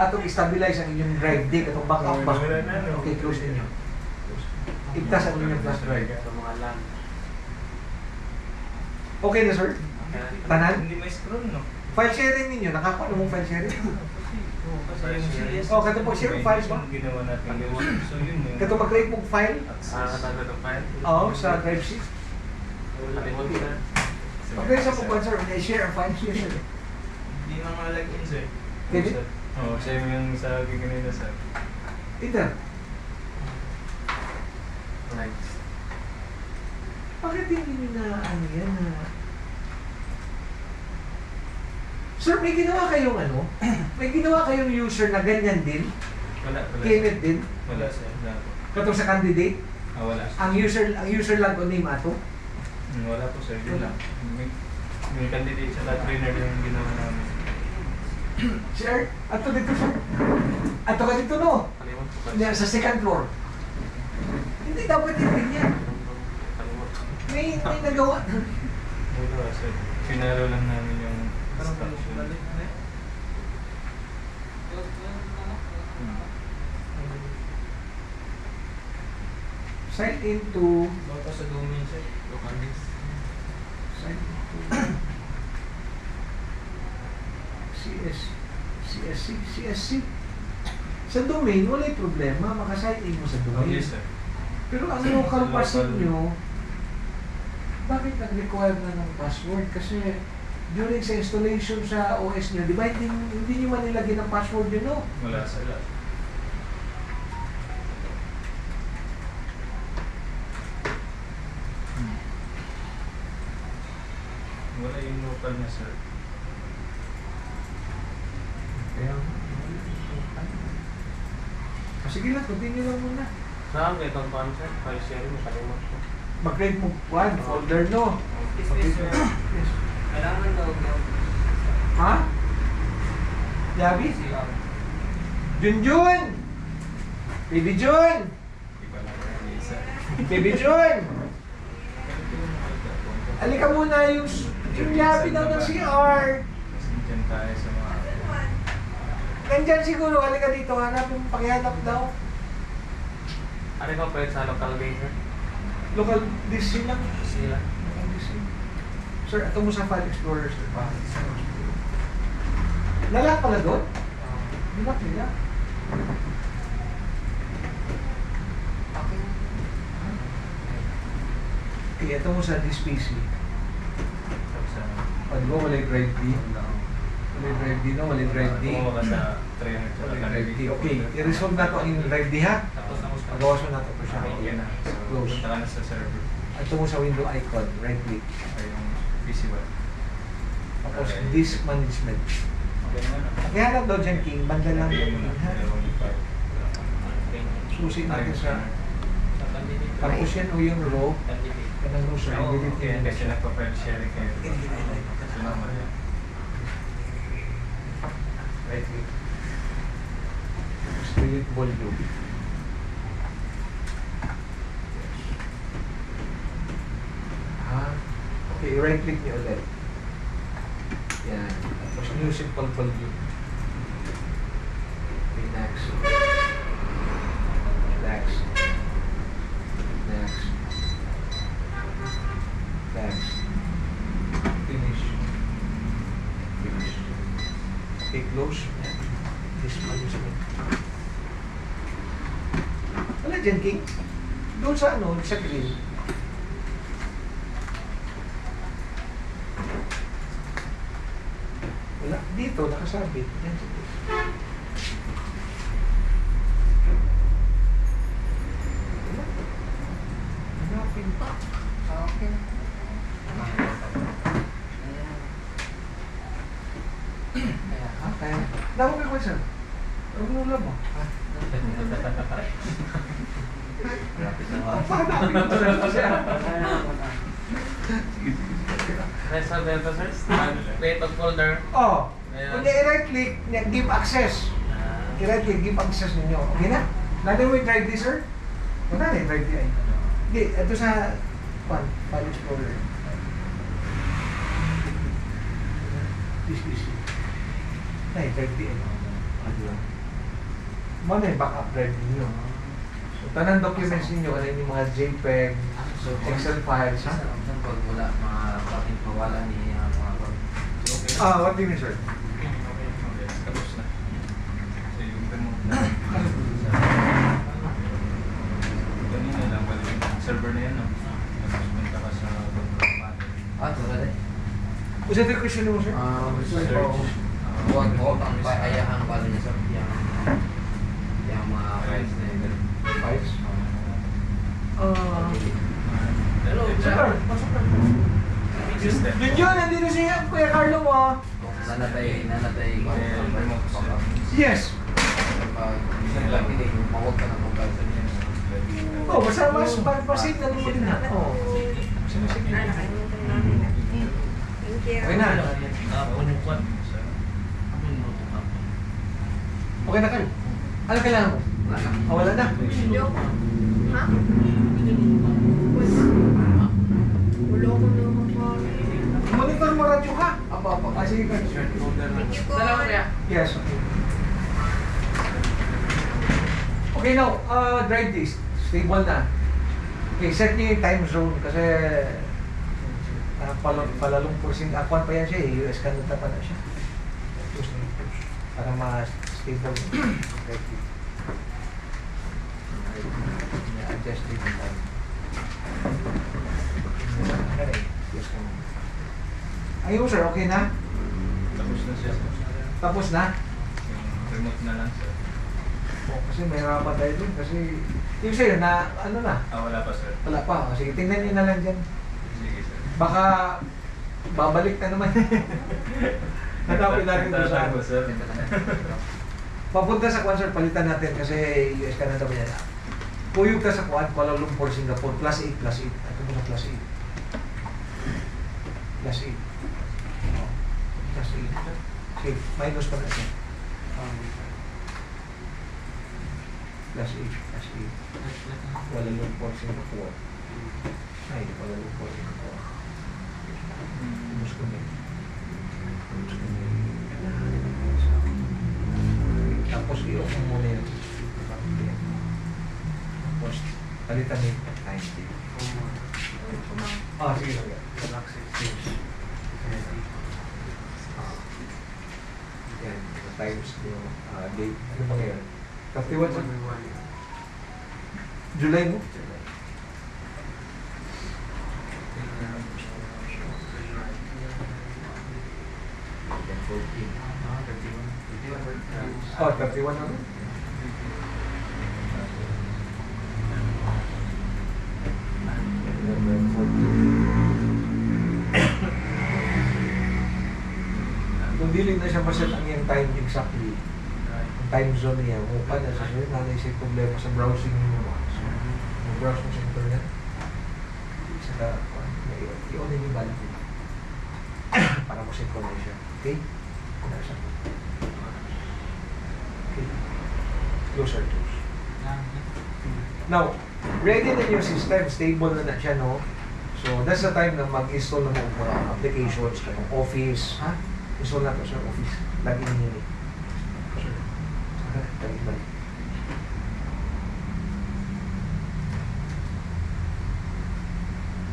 atong i-stabilize ang inyong drive D, katong back up back. Okay, close ninyo. Igtas ang inyong flash drive. Okay na, sir? Tanan? Hindi may scroll, no? File sharing ninyo, nakakuha na mong file sharing? Kasi yung CS. Oh, kato po, share files ba? Yung ginawa natin yun. So yun yung... Kato mag-create mong file? Katagal ng file? Oo, sa drive sheet. Pag-create sa pagkuhan, sir, share ang file sheet, sir. Hindi na nga login, sir. Pwede? Oo, siya yung sa giganina, sir. Ito. Right. Bakit hindi nyo na ano yan na... Sir, may ginawa kayong ano? May ginawa kayong user na ganyan din? Wala. Kenneth din? Wala, sir. Wala po. Katong sa candidate? Wala. Ang user lang o name ato? Wala po, sir. Yun lang. May candidate sa trainer yung ginawa namin. Sir, ato dito, sir. Ato ka dito, no? Sa second floor. Hindi dapat yung ganyan. May nagawa. Wala, sir. Pinaro lang namin yung instruction. Sign into... Baka sa domain, sir. Sign into... CSC. Sa domain, wala yung problema. Makasign in mo sa domain. Yes, sir. Pero ang local pass nyo, bakit nag-require na ng password? Kasi during sa installation sa OS nyo, di ba hindi nyo man nilagyan ng password yun, no? Wala, sir. Wala yung local na, sir. Kaya, sige lang, continue lang muna. Saan may itong paano, sir? File sharing, makalimot ko. Mag-create mo one folder, no? Yes. Yes. Kailangan daw daw. Ha? Yabi? Junjun! Baby Jun! Iba lang yung isa. Baby Jun! Halika muna yung Yabi daw ng CR. Kasi dyan tayo sa mga... Nandyan siguro, halika dito, hanapin mo, pakihanap daw. Ano ba pwede sa local game, sir? Local DC lang. Sila. Local DC. Sir, ito mo sa File Explorer, sir. Lalak pala doon? Nilak nila. Okay, ito mo sa this PC. O, di ba wala yung drive D? Wala yung drive D, no? Wala yung drive D. Kumuha ka sa trainer Wala yung drive D. Okay, i-resolve na ito ang inyong drive D, ha? Tapos na gusto. Magawa siya na ito po siya. Yan na. So, Close. punta ka na sa server. Ito mo sa window icon, right click. Ay, yung PC1. Tapos disk management. Ganyan na. Kaya lang daw dyan, King, banda lang Lagyan yun, mo na. ha? Dalawang file. Susi natin sa... Sa candidate. Tapos yan o yung row, Candidate. kanang row sir, Oo, delete okay. yun. Kasi nagpa-file sharing kayo. Sumama yan. Right click. Tapos delete volume. Okay, right click niyo ulit. Yan. Tapos new simple volume. Okay, next. Next. Next. Next. Finish. Finish. Okay, close. Yan. This management. Wala dyan, King. Doon sa ano, sa green. Wala. Dito, nakasabit. Yan. Wala. Hanapin pa. Okay. Kaya. Dapat ka question. Huwag mo ulam mo. Rest of the sir? Create of folder. Oh. Ayan. Kung i-right click, give access. I-right click, give access ninyo. Okay na? Natin mo i-drive this, sir? Wala na i-drive di ay. Hindi, ito sa File Explorer. This PC. Na i-drive di ay. Muna yung backup drive ninyo. So, tanang documents ninyo, ano yung mga JPEG, So, Excel files, ha? pag wala, mga bakit mawala ni mga So, okay. What do you mean, sir? Okay, tapos na. So, yung remote na. Kanina lang pala yung server na yan, no? Tapos punta ka sa control panel. tulad eh. Was that the question mo, sir? Search. Huwag mo ang ayahan pala niya sa yung mga files na yun. Files? Hello, Sir, pasok ka. System. Yun, nandito siya, Kuya Carlo mo, ah. Nanatay remote. Yes. pag nilaki din, mawag ka ng mobile sa niya. Oh, basta mas pasit na naman din na. Oh. Basta masit na. Okay na. Okay na kayo. Ano kailangan mo? Ah, wala na. Ha? Ulo ko naman po. Monitor mo radyo ka. Apa. Ah, sige ka. Video ko. Dalawa kaya? Yes, okay. Okay, now, drive this. Stable na. Okay, set niyo yung time zone kasi palalungkursin. Akuan pa yan siya eh. US Canada pa na siya. Para ma-stable. Okay. I-adjust din yung time. Yes, ayun sir, okay na? Tapos na siya. Tapos na? Yung remote na lang, sir. Oh, kasi may harapan tayo dun. Kasi yung sa'yo na, ano na, Wala pa, sir. wala pa. O, sige, tingnan nyo na lang dyan. Sige, sir. Baka babalik na naman. Natapin natin doon sa Tatago, sir. papunta sa Kwan, sir, palitan natin kasi US Canada ba yan? Puyog ka sa Kwan, Kuala Lumpur, Singapore, +8. Ito mo na +8. +8. Oh, +8. Sige, minus pa na siya. +8. Kuala Lumpur, Singapore. Ay, Kuala Lumpur, Singapore. Minus ko na yun. Minus ko na yun. Tapos i-off mo muna yun. Tapos palitan mo yung time. Ah, sige, sige. Yan, times yung date. Ano ba ngayon? 31 sa July mo? Oh, 31 na. Kung diling na siya maset ang yung time exactly, ang time zone niya, mukha na sa siya, naisip problema sa browsing niyo mo. So, mag-browse mo sa internet, saka, i-on yung balik niyo. Para mo synchronization. Okay? Nasa. Okay. Closer to. Now, ready na yung system, stable na siya, no? So, that's the time na mag-install na mo mga applications, katong Office, ha? Install na to sa Office. Lagi niyo yun. Sir. Lagi balik.